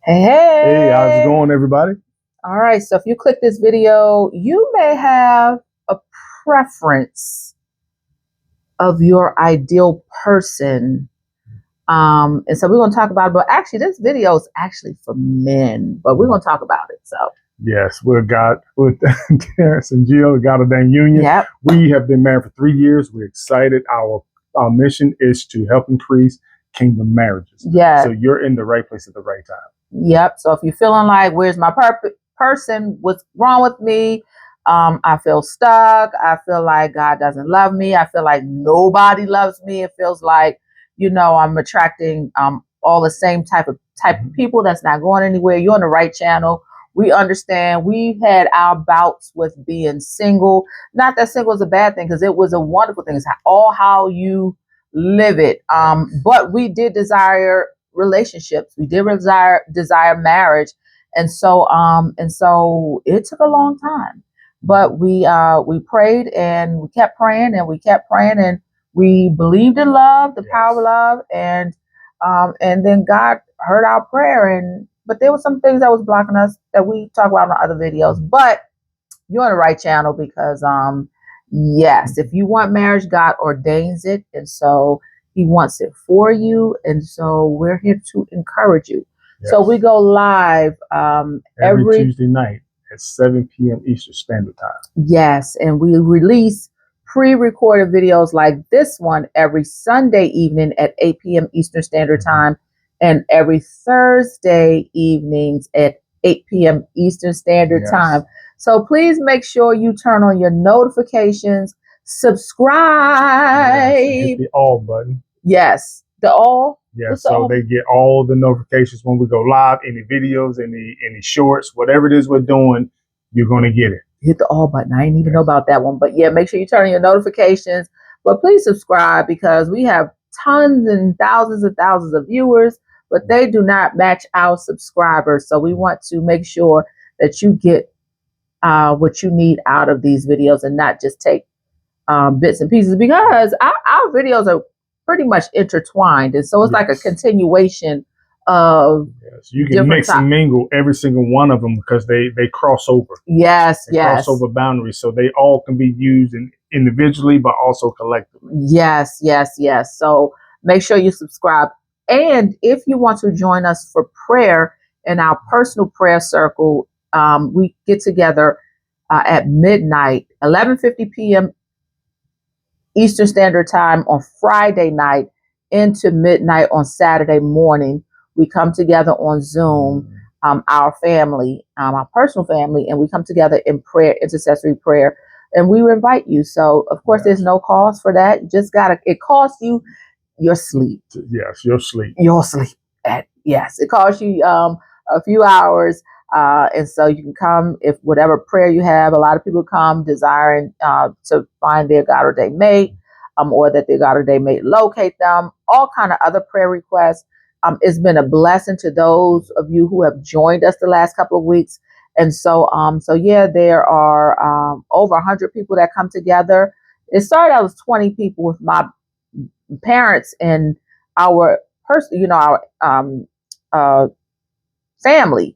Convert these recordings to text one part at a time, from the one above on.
Hey, Hey, how's it hey. going, everybody? All right, so if you click this video, you may have a preference of your ideal person. And so we're going to talk about it, but actually this video is actually for men, but we're going to talk about it. So, Yes, with Terence and Jill, God-Ordained Union. yep. We have been married for 3 years. We're excited. Our mission is to help increase kingdom marriages. Yeah. So you're in the right place at the right time. Yep. So if you're feeling like, where's my person? What's wrong with me? I feel stuck. I feel like God doesn't love me. I feel like nobody loves me. It feels like, I'm attracting all the same type of people that's not going anywhere. You're on the right channel. We understand. We've had our bouts with being single. Not that single is a bad thing, because it was a wonderful thing. It's all how you live it. But we did desire relationships. We did desire marriage. And so it took a long time. But we prayed, and we kept praying, and we kept praying, and we believed in love, the power of love, and then God heard our prayer. But there were some things that was blocking us that we talk about in other videos. But you're on the right channel, because yes, if you want marriage, God ordains it, and so He wants it for you, and so we're here to encourage you. Yes. So we go live every Tuesday night at 7 p.m. Eastern Standard Time. Yes, and we release pre-recorded videos like this one every Sunday evening at 8 p.m. Eastern Standard Time, and every Thursday evenings at 8 p.m. Eastern Standard Time. So please make sure you turn on your notifications, subscribe. Yes, hit the all button. Yes, the all. Yes, so they get all the notifications when we go live, any videos, any shorts, whatever it is we're doing, you're going to get it. Hit the all button. I didn't even know about that one. But yeah, make sure you turn on your notifications. But please subscribe, because we have tons and thousands of viewers, but they do not match our subscribers. So we want to make sure that you get what you need out of these videos, and not just take bits and pieces, because our videos are pretty much intertwined. And so it's like a continuation of you can mix and mingle every single one of them, because they cross over. Yes, yes. Cross over boundaries, so they all can be used individually, but also collectively. Yes, yes, yes. So make sure you subscribe. And if you want to join us for prayer in our personal prayer circle, we get together at midnight, 11:50 p.m. Eastern Standard Time on Friday night into midnight on Saturday morning. We come together on Zoom, our family, our personal family, and we come together in prayer, intercessory prayer, and we invite you. So, of course, there's no cost for that. You just it costs you your sleep. Yes, your sleep. Your sleep. Yes, it costs you a few hours. And so you can come if whatever prayer you have. A lot of people come desiring to find their God-ordained mate, or that their God-ordained mate locate them. All kind of other prayer requests. It's been a blessing to those of you who have joined us the last couple of weeks. And so, yeah, there are over 100 people that come together. It started out as 20 people with my parents and our family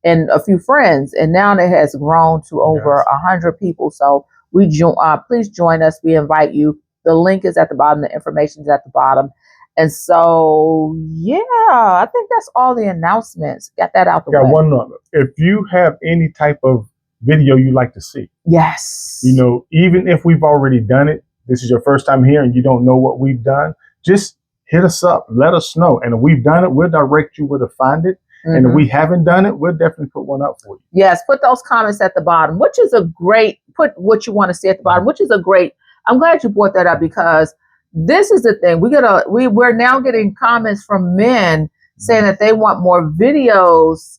and a few friends, and now it has grown to over 100 people. So please join us. We invite you. The link is at the bottom. The information is at the bottom. And so, yeah, I think that's all the announcements. Got that out the way. Got one other. If you have any type of video you like to see, yes, even if we've already done it, this is your first time here and you don't know what we've done, just hit us up. Let us know. And if we've done it, we'll direct you where to find it. Mm-hmm. And if we haven't done it, we'll definitely put one up for you. Yes, put those comments at the bottom, put what you want to see at the bottom, which is a great, I'm glad you brought that up, because this is the thing. We're now getting comments from men saying that they want more videos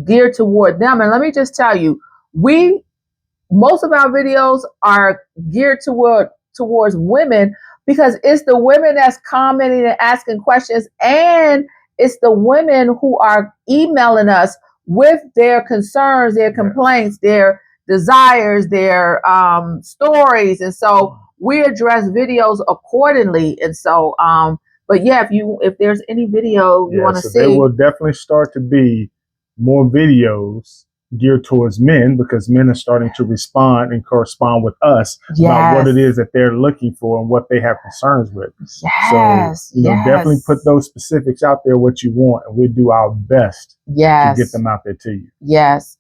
geared toward them. And let me just tell you, most of our videos are geared towards women, because it's the women that's commenting and asking questions, and it's the women who are emailing us with their concerns, their complaints, their desires, their stories. And so we address videos accordingly. And so But yeah, if there's any video you want to so see, there will definitely start to be more videos geared towards men, because men are starting to respond and correspond with us about what it is that they're looking for and what they have concerns with. Yes. So, definitely put those specifics out there, what you want, and we'll do our best to get them out there to you. Yes.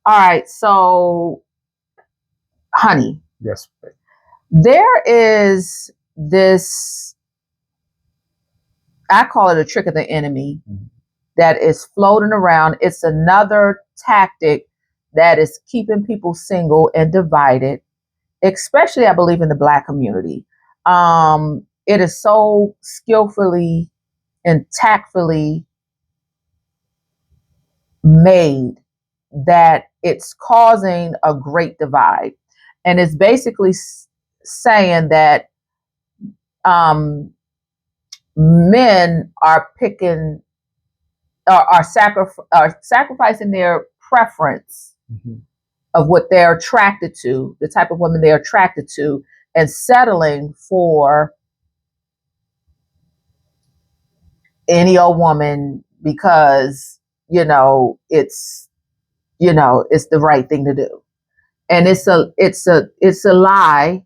All right. So, honey. Yes. There is this, I call it a trick of the enemy, that is floating around. It's another tactic that is keeping people single and divided, especially, I believe, in the Black community. It is so skillfully and tactfully made that it's causing a great divide. And it's basically saying that men are picking, are sacrificing their preference of what they're attracted to, the type of women they're attracted to, and settling for any old woman because, it's the right thing to do. And it's a lie.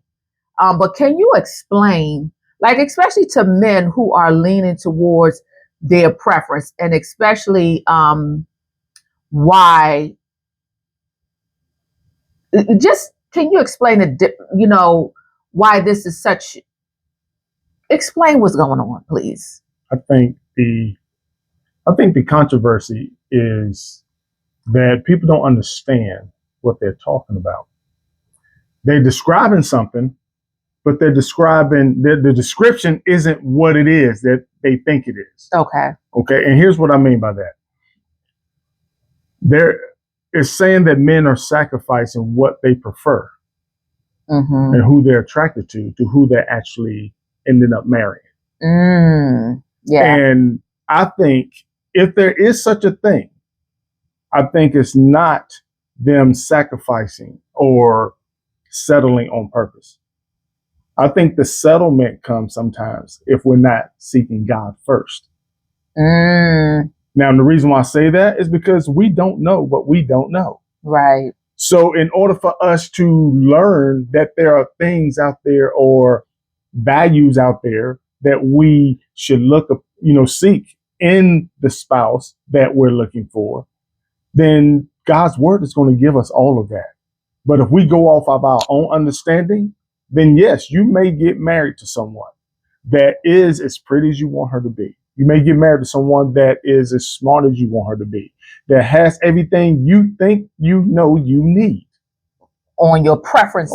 But can you explain, like, especially to men who are leaning towards their preference, and especially why? Just can you explain why this is such? Explain what's going on, please. I think the controversy is that people don't understand what they're talking about. They're describing something, but they're describing the description isn't what it is that they think it is. Okay. And here's what I mean by that. There is saying that men are sacrificing what they prefer and who they're attracted to who they're actually ending up marrying. Yeah. And I think if there is such a thing, I think it's not them sacrificing or settling on purpose. I think the settlement comes sometimes if we're not seeking God first. Now, the reason why I say that is because we don't know what we don't know. Right. So in order for us to learn that there are things out there or values out there that we should seek in the spouse that we're looking for, then God's word is going to give us all of that. But if we go off of our own understanding, then yes, you may get married to someone that is as pretty as you want her to be. You may get married to someone that is as smart as you want her to be, that has everything you think you need on your preference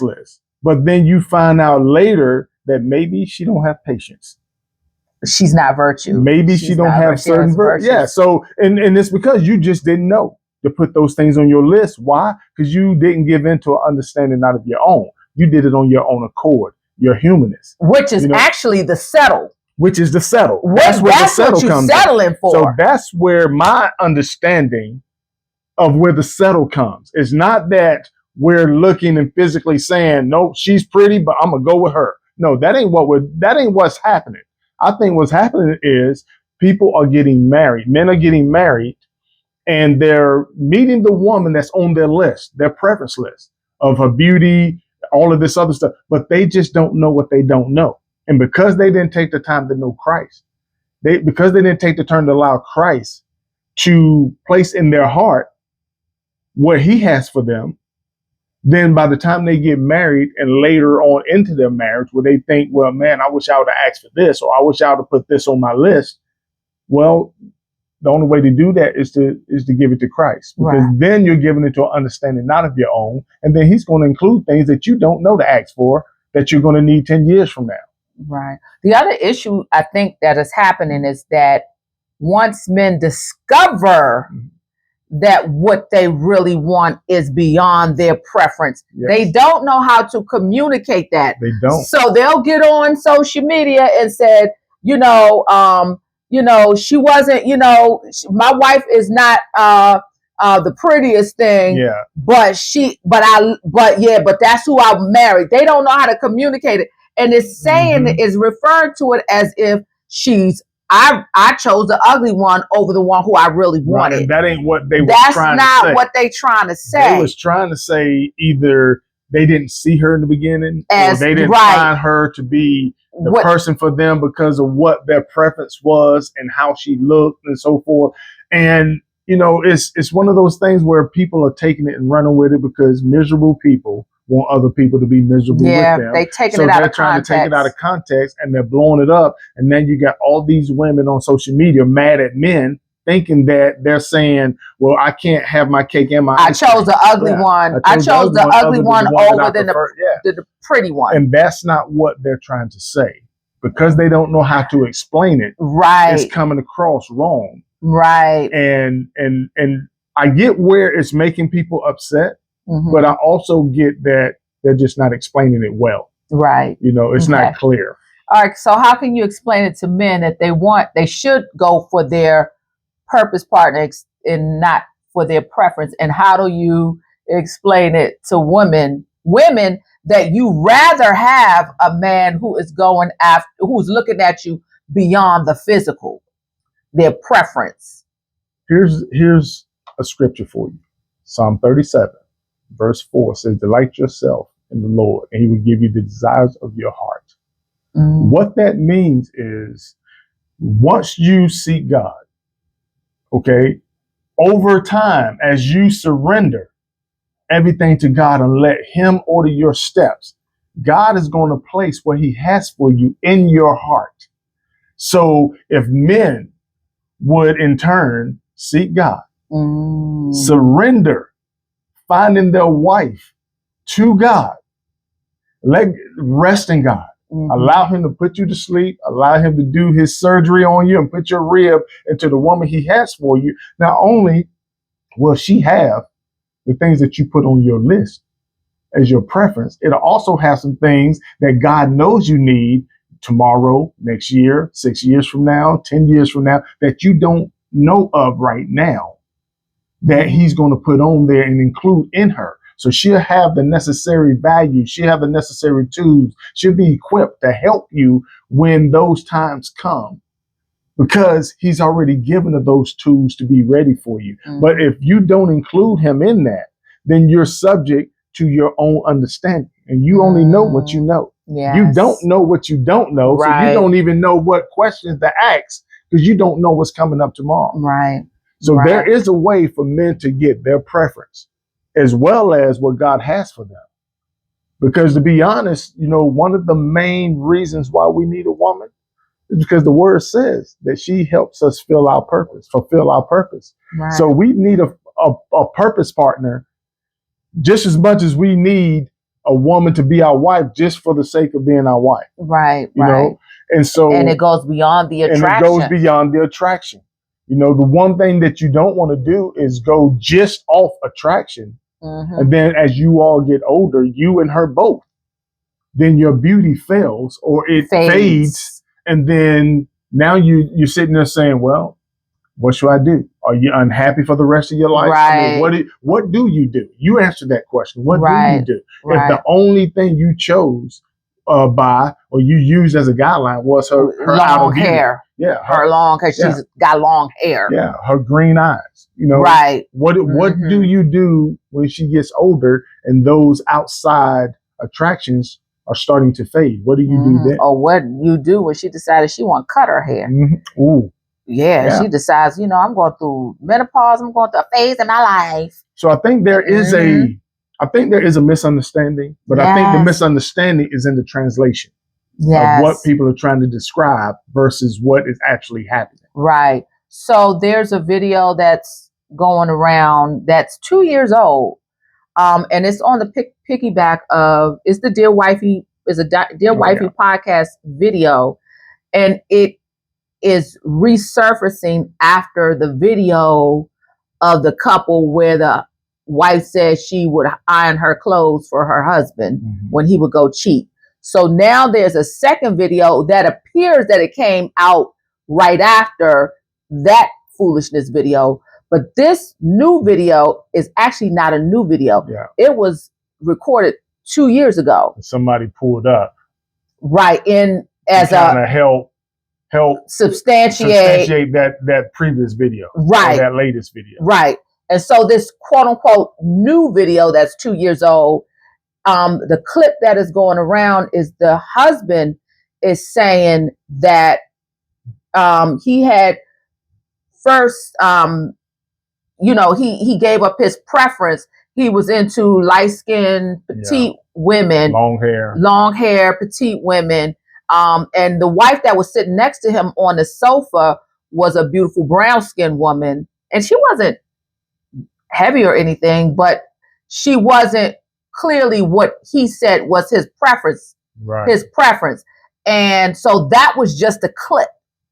list. But then you find out later that maybe she don't have patience. She's not virtue. Maybe she don't have certain virtues. Yeah. So, and it's because you just didn't know to put those things on your list. Why? Because you didn't give in to an understanding out of your own. You did it on your own accord. You're humanist. Which is actually the settle. Which is the settle. That's where the settle what you're settling for. So that's where my understanding of where the settle comes. It's not that we're looking and physically saying, no, she's pretty, but I'm gonna go with her. No, that ain't what's happening. I think what's happening is people are getting married. Men are getting married, and they're meeting the woman that's on their list, their preference list of her beauty, all of this other stuff, but they just don't know what they don't know. And because they didn't take the time to know Christ, because they didn't take the time to allow Christ to place in their heart what he has for them, then by the time they get married and later on into their marriage, where they think, well, man, I wish I would have asked for this, or I wish I would have put this on my list. Well, the only way to do that is to give it to Christ, because then you're giving it to an understanding not of your own, and then he's going to include things that you don't know to ask for that you're going to need 10 years from now. Right. The other issue I think that is happening is that once men discover that what they really want is beyond their preference, they don't know how to communicate that. They don't. So they'll get on social media and said, she wasn't, my wife is not the prettiest thing, but that's who I married. They don't know how to communicate it. And it's saying, is referring to it as if I chose the ugly one over the one who I really wanted. Right, and that ain't what they were That's trying to say. not what they trying to say. They was trying to say either they didn't see her in the beginning, or they didn't find her to be the person for them because of what their preference was and how she looked and so forth. And you know, it's one of those things where people are taking it and running with it because miserable people want other people to be miserable with them. They taking it out of context. So they're trying to take it out of context and they're blowing it up. And then you got all these women on social media mad at men, thinking that they're saying, well, I can't have my cake and my I chose the ugly one. I chose the ugly one over than the pretty one. And that's not what they're trying to say. Because they don't know how to explain it. Right. It's coming across wrong. Right. And I get where it's making people upset, but I also get that they're just not explaining it well. Right. You know, it's not clear. All right. So how can you explain it to men that they should go for their purpose partner and not for their preference? And how do you explain it to women that you rather have a man who is going after, who's looking at you beyond the physical, their preference? Here's a scripture for you. Psalm 37, verse 4 says, delight yourself in the Lord, and he will give you the desires of your heart. What that means is once you seek God, okay, over time, as you surrender everything to God and let him order your steps, God is going to place what he has for you in your heart. So if men would in turn seek God, surrender, finding their wife to God, rest in God, allow him to put you to sleep, allow him to do his surgery on you and put your rib into the woman he has for you. Not only will she have the things that you put on your list as your preference, it'll also have some things that God knows you need tomorrow, next year, 6 years from now, 10 years from now, that you don't know of right now, that he's going to put on there and include in her. So she'll have the necessary value. She'll have the necessary tools. She'll be equipped to help you when those times come, because he's already given her those tools to be ready for you. But if you don't include him in that, then you're subject to your own understanding, and you only know what you know. Yes. You don't know what you don't know. So you don't even know what questions to ask because you don't know what's coming up tomorrow. Right. So there is a way for men to get their preference as well as what God has for them. Because to be honest, you know, one of the main reasons why we need a woman is because the word says that she helps us fulfill our purpose. Right. So we need a purpose partner just as much as we need a woman to be our wife just for the sake of being our wife. Right. You know? And it goes beyond the attraction. And it goes beyond the attraction. You know, the one thing that you don't want to do is go just off attraction. And then as you all get older, you and her both, then your beauty fails or it fades. And then now you're sitting there saying, well, what should I do? Are you unhappy for the rest of your life? Right. I mean, what do you do? You answer that question. What do you do? Right. If the only thing you chose by or you used as a guideline was her long hair. Yeah. Her long, because she's got long hair. Yeah. Her green eyes. You know, right. What do you do when she gets older and those outside attractions are starting to fade? What do you do then? Or what you do when she decided she want to cut her hair? Ooh. Yeah, she decides, you know, I'm going through menopause. I'm going through a phase in my life. So I think there is a misunderstanding, but I think the misunderstanding is in the translation of what people are trying to describe versus what is actually happening. Right. So there's a video that's going around that's 2 years old, and it's on the piggyback of it's the Dear Wifey Wifey podcast video, and it is resurfacing after the video of the couple where the wife said she would iron her clothes for her husband when he would go cheat. So now there's a second video that appears that it came out right after that foolishness video. But this new video is actually not a new video. Yeah. It was recorded 2 years ago. Somebody pulled up right, in as to a help substantiate that previous video, right, or that latest video. Right. And so this quote unquote new video that's 2 years old, the clip that is going around is the husband is saying that he had first, he gave up his preference. He was into light-skinned, petite women, long hair, petite women. And the wife that was sitting next to him on the sofa was a beautiful brown-skinned woman. And she wasn't heavy or anything, but she wasn't clearly what he said was his preference. Right. His preference. And so that was just a clip.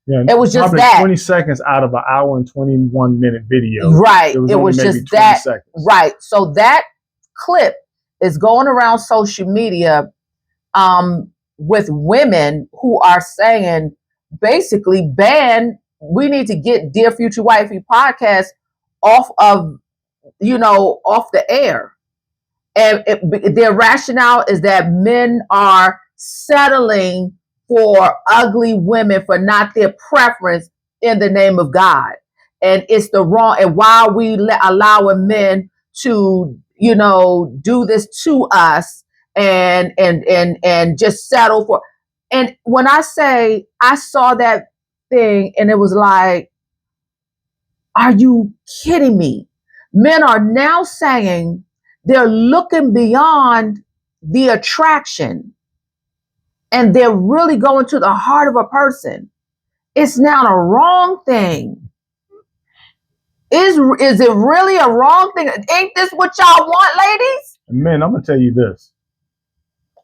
Yeah, it was just that 20 seconds out of an hour and 21-minute video. Right. It was just that. Seconds. Right. So that clip is going around social media with women who are saying basically we need to get Dear Future Wifey podcast off of, off the air. And their rationale is that men are settling for ugly women for not their preference in the name of God. And it's the wrong, and while we allowing men to, do this to us and just settle for, and when I say I saw that thing and it was like, are you kidding me? Men are now saying they're looking beyond the attraction and they're really going to the heart of a person. It's now a wrong thing. Is it really a wrong thing? Ain't this what y'all want, ladies? Men, I'm going to tell you this.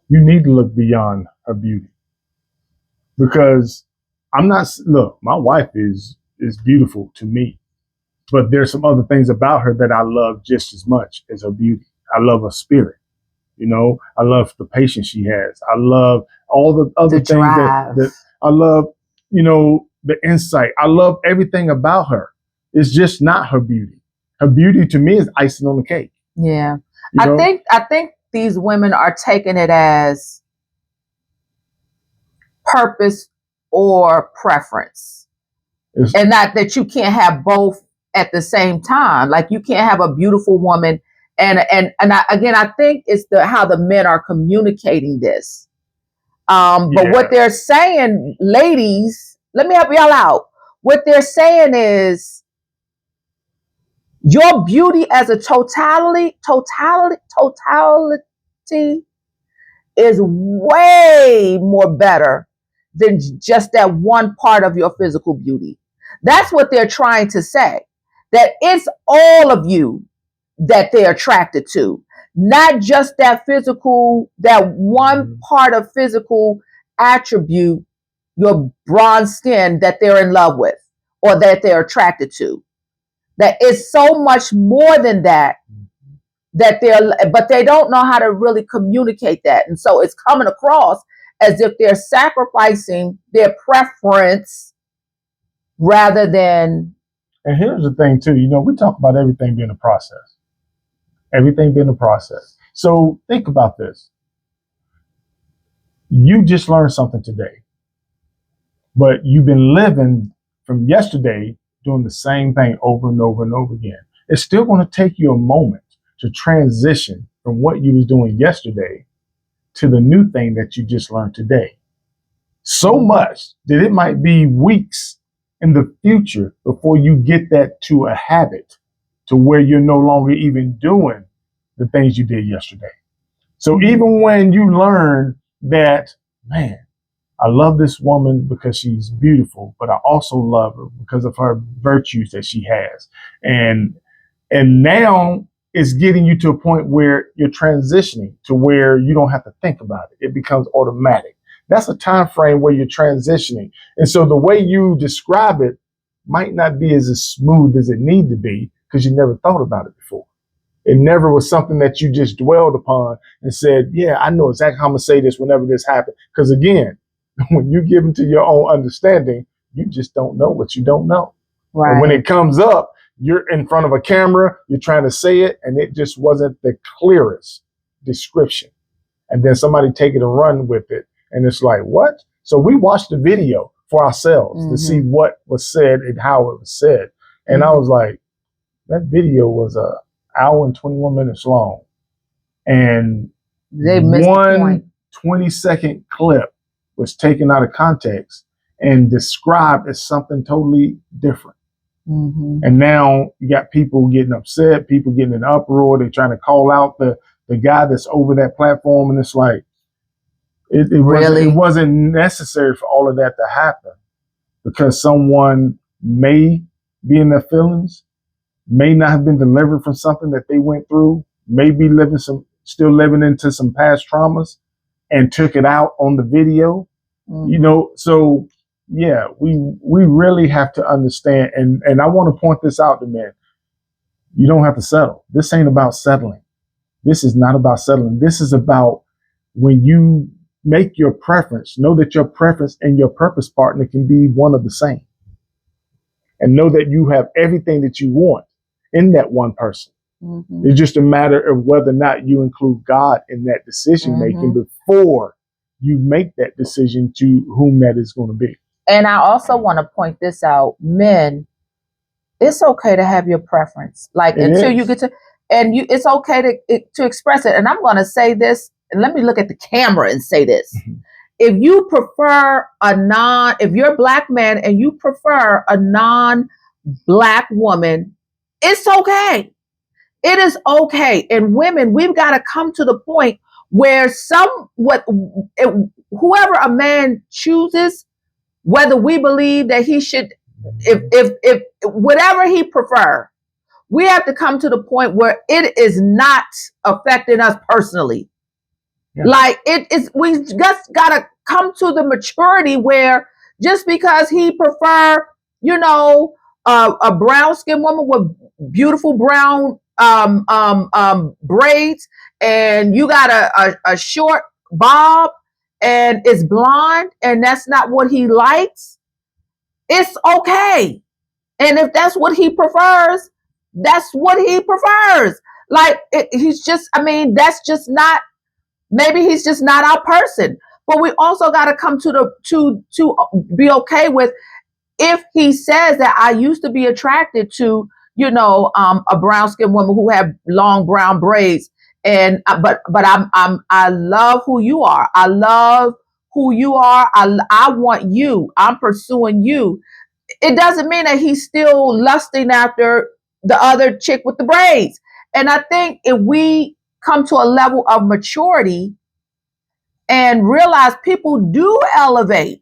You need to look beyond her beauty. Because my wife is beautiful to me. But there's some other things about her that I love just as much as her beauty. I love her spirit. I love the patience she has. I love all the other things that I love, the insight. I love everything about her. It's just not her beauty. Her beauty to me is icing on the cake. Yeah. I think these women are taking it as purpose or preference. And not that you can't have both at the same time. Like you can't have a beautiful woman and I think it's how the men are communicating this. But what they're saying, ladies, let me help y'all out. What they're saying is your beauty as a totality is way more better than just that one part of your physical beauty. That's what they're trying to say. That it's all of you that they're attracted to, not just that one part of physical attribute, your bronze skin that they're in love with or that they're attracted to. That it's so much more than that, but they don't know how to really communicate that. And so it's coming across as if they're sacrificing their preference rather than. And here's the thing too, we talk about everything being a process. Everything being a process. So think about this. You just learned something today, but you've been living from yesterday doing the same thing over and over and over again. It's still going to take you a moment to transition from what you was doing yesterday to the new thing that you just learned today. So much that it might be weeks in the future before you get that to a habit to where you're no longer even doing the things you did yesterday. So even when you learn that, man, I love this woman because she's beautiful, but I also love her because of her virtues that she has. And now it's getting you to a point where you're transitioning to where you don't have to think about it. It becomes automatic. That's a time frame where you're transitioning. And so the way you describe it might not be as smooth as it need to be because you never thought about it before. It never was something that you just dwelled upon and said, yeah, I know exactly how I'm going to say this whenever this happens. Because again, when you give into your own understanding, you just don't know what you don't know. Right. And when it comes up, you're in front of a camera, you're trying to say it, and it just wasn't the clearest description. And then somebody take it and run with it And it's like, what? So we watched the video for ourselves to see what was said and how it was said. And I was like, that video was a hour and 21 minutes long. And they missed the point. 20-second clip was taken out of context and described as something totally different. And now you got people getting upset, people getting in uproar. They're trying to call out the guy that's over that platform. And it's like, it wasn't necessary for all of that to happen, because someone may be in their feelings, may not have been delivered from something that they went through, may be still living into some past traumas, and took it out on the video. You know, so yeah, we really have to understand, and I want to point this out to men. You don't have to settle. This ain't about settling. This is not about settling. This is about, when you make your preference, know that your preference and your purpose partner can be one of the same. And know that you have everything that you want in that one person. It's just a matter of whether or not you include God in that decision making before you make that decision to whom that is going to be. And I also want to point this out, men, it's okay to have your preference. Like, until you get to, and it's okay to express it. And I'm going to say this, and let me look at the camera and say this. If you prefer if you're a black man and you prefer a non-black woman, it's okay. It is okay. And women, we've got to come to the point where whoever a man chooses, whether we believe that he should, if whatever he prefer, we have to come to the point where it is not affecting us personally. Yeah. Like, we just gotta come to the maturity where, just because he prefer, a brown skinned woman with beautiful brown braids, and you got a short bob and it's blonde, and that's not what he likes, it's okay. And if that's what he prefers, that's what he prefers. Like, that's just not, maybe he's just not our person. But we also got to come to be okay with, if he says that I used to be attracted to, a brown skinned woman who had long brown braids, and but I love who you are. I love who you are. I want you. I'm pursuing you. It doesn't mean that he's still lusting after the other chick with the braids. And I think if we come to a level of maturity and realize people do elevate,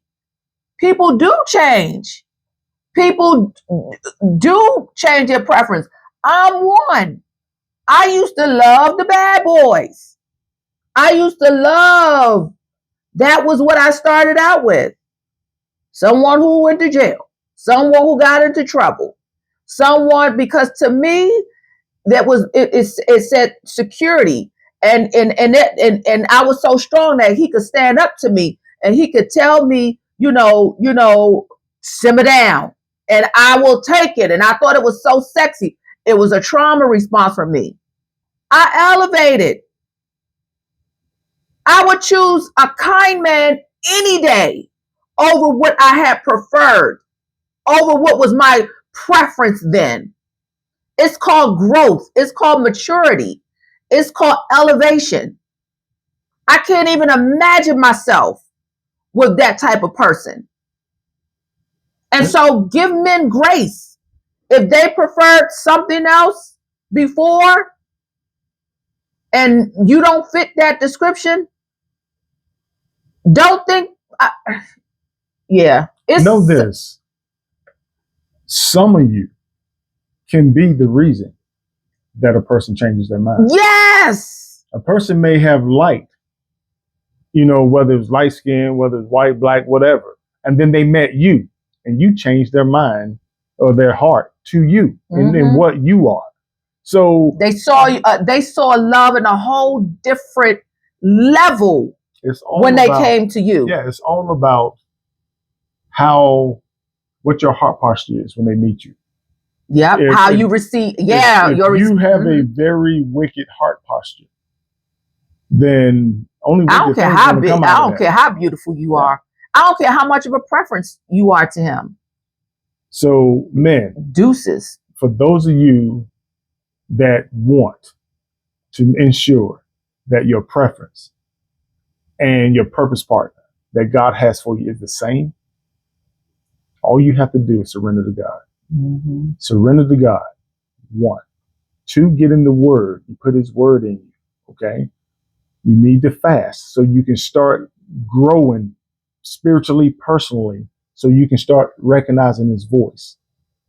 people do change, people do change their preference. I'm one. I used to love the bad boys. I used to love, that was what I started out with. Someone who went to jail, someone who got into trouble, someone, because to me, that was, it said security. And I was so strong that he could stand up to me and he could tell me, simmer down, and I will take it. And I thought it was so sexy. It was a trauma response from me. I elevated. I would choose a kind man any day over what I had preferred, over what was my preference then. It's called growth. It's called maturity. It's called elevation. I can't even imagine myself with that type of person. And so give men grace. If they preferred something else before and you don't fit that description, don't think, know this. Some of you can be the reason that a person changes their mind. Yes. A person may have light, whether it's light skin, whether it's white, black, whatever. And then they met you and you changed their mind or their heart to you and what you are. So they saw love in a whole different level when they came to you. Yeah, it's all about what your heart posture is when they meet you. Yep, how you receive. Yeah, if you have a very wicked heart posture, then only I with don't your care things how gonna big, come I out of don't that. care how beautiful you Yeah. are. I don't care how much of a preference you are to him. So, men, Deuces. for those of you that want to ensure that your preference and your purpose partner that God has for you is the same, all you have to do is surrender to God. Mm-hmm. Surrender to God. 1. 2, get in the Word and put His Word in you. Okay? You need to fast so you can start growing spiritually, personally, so you can start recognizing His voice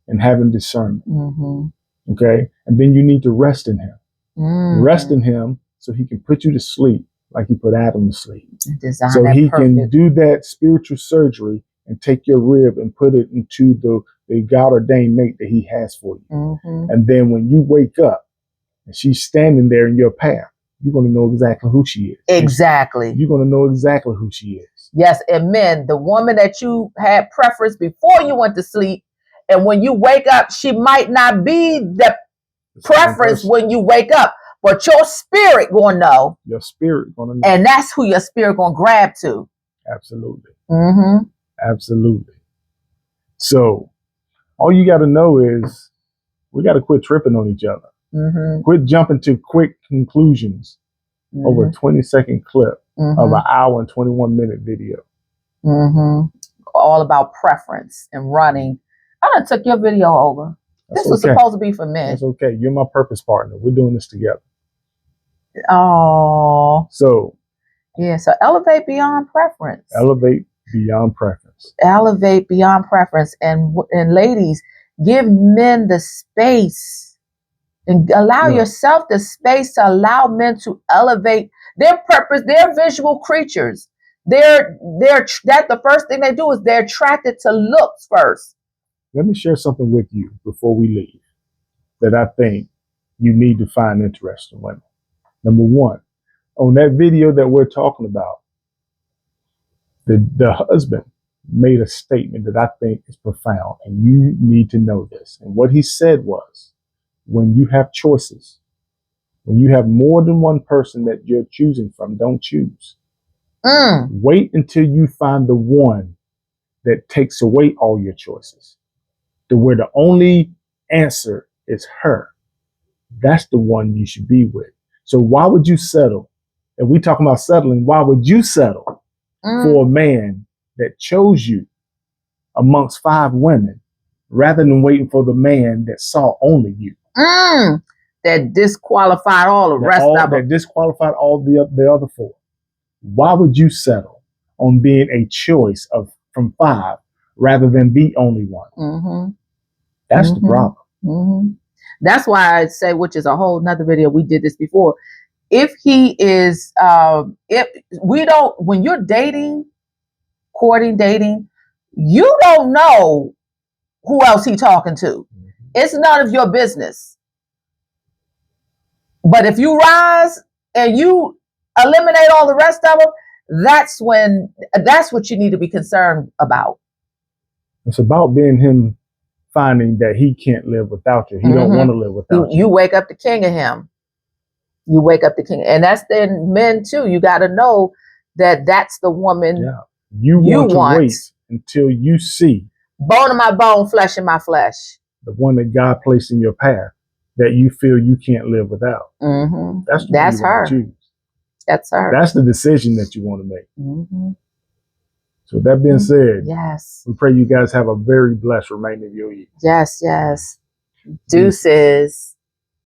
and having discernment. Mm-hmm. Okay? And then you need to rest in Him. Mm-hmm. Rest in Him so He can put you to sleep like He put Adam to sleep. Design So that He perfect. can do that spiritual surgery and take your rib and put it into the God-ordained mate that He has for you. Mm-hmm. And then when you wake up and she's standing there in your path, you're going to know exactly who she is. Exactly. You're going to know exactly who she is. Yes, and men, the woman that you had preference before you went to sleep, and when you wake up, she might not be the preference when you wake up, but your spirit gonna know. Your spirit gonna know. And that's who your spirit gonna grab to. Absolutely. Mm-hmm. Absolutely. So all you got to know is we got to quit tripping on each other. Mm-hmm. Quit jumping to quick conclusions over a 20-second clip of an hour and 21-minute video. Mm-hmm. All about preference and running. I done took your video over. This was supposed to be for men. That's okay. You're my purpose partner. We're doing this together. Oh. So. Yeah. So elevate beyond preference. Elevate beyond preference. Elevate beyond preference. And ladies, give men the space. And allow yourself the space to allow men to elevate their purpose. They're visual creatures. They're that the first thing they do is they're attracted to looks first. Let me share something with you before we leave that I think you need to find interesting women. Number 1, on that video that we're talking about, the husband made a statement that I think is profound, and you need to know this. And what he said was, when you have choices, when you have more than one person that you're choosing from, don't choose. Wait until you find the one that takes away all your choices, to where the only answer is her. That's the one you should be with. So why would you settle? If we talking about settling, why would you settle for a man that chose you amongst 5 women rather than waiting for the man that saw only you? That disqualified all the rest of them. That disqualified all the other 4. Why would you settle on being a choice from 5 rather than be only one? That's the problem. That's why I say, which is a whole nother video. We did this before. If he is, if we don't, when you're dating, courting, dating, you don't know who else he talking to. It's none of your business. But if you rise and you eliminate all the rest of them, that's what you need to be concerned about. It's about being him finding that he can't live without you. He don't want to live without you. You wake up the king of him. You wake up the king. And that's then men too. You got to know that that's the woman you want to wait until you see bone of my bone, flesh in my flesh. The one that God placed in your path that you feel you can't live without. That's her. Choose. That's her. That's the decision that you want to make. So that being said, yes, we pray you guys have a very blessed remainder of your evening. Yes. Deuces.